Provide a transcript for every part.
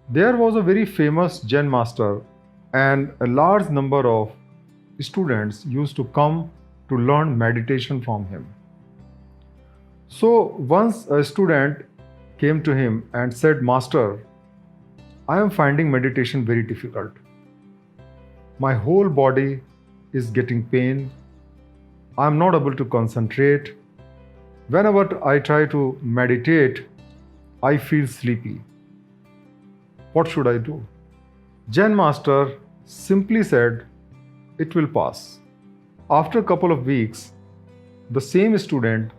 There was a very famous Zen master, and a large number of students used to come to learn meditation from him. So once a student came to him and said, "Master, I am finding meditation very difficult. My whole body is getting pain. I am not able to concentrate. Whenever I try to meditate, I feel sleepy. What should I do?" Zen master simply said, "It will pass." After a couple of weeks, the same student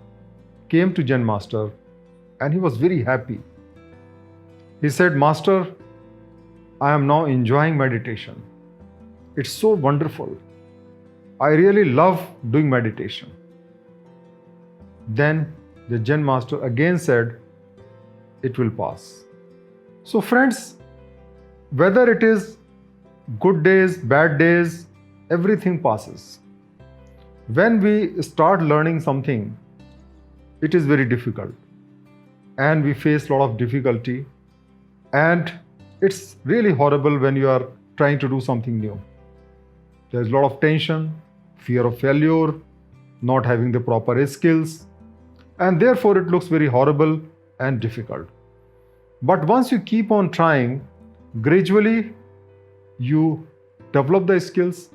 came to Zen master and he was very happy. He said, "Master, I am now enjoying meditation. It's so wonderful. I really love doing meditation." Then the Zen master again said, "It will pass." So, friends, whether it is good days, bad days, everything passes. When we start learning something, it is very difficult and we face a lot of difficulty, and it's really horrible when you are trying to do something new. There's a lot of tension, fear of failure, not having the proper skills, and therefore it looks very horrible and difficult. But once you keep on trying, gradually you develop the skills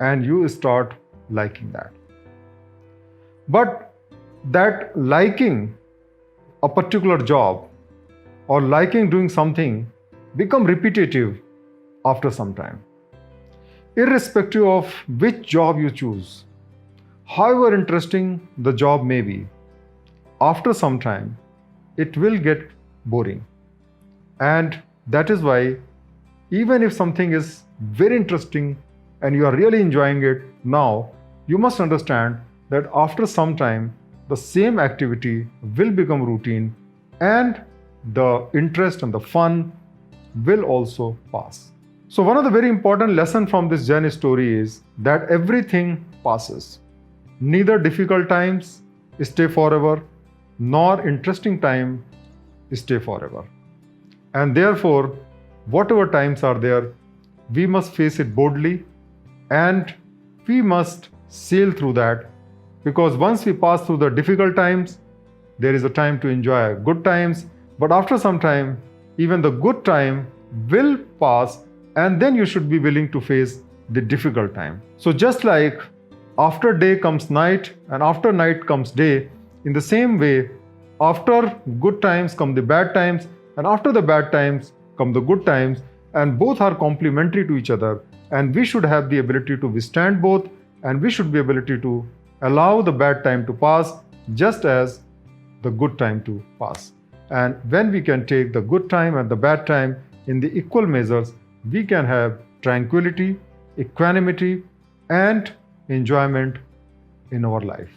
and you start liking that. But that liking a particular job or liking doing something become repetitive after some time. Irrespective of which job you choose, however interesting the job may be, after some time it will get boring. And that is why, even if something is very interesting and you are really enjoying it now, you must understand that after some time the same activity will become routine and the interest and the fun will also pass. So one of the very important lessons from this Zen story is that everything passes. Neither difficult times stay forever, nor interesting time stay forever. And therefore, whatever times are there, we must face it boldly and we must sail through that, because once we pass through the difficult times, there is a time to enjoy good times. But after some time, even the good time will pass, and then you should be willing to face the difficult time. So just like after day comes night and after night comes day, in the same way, after good times come the bad times, and after the bad times come the good times, and both are complementary to each other, and we should have the ability to withstand both, and we should be ability to allow the bad time to pass just as the good time to pass. And when we can take the good time and the bad time in the equal measures, we can have tranquility, equanimity, and enjoyment in our life.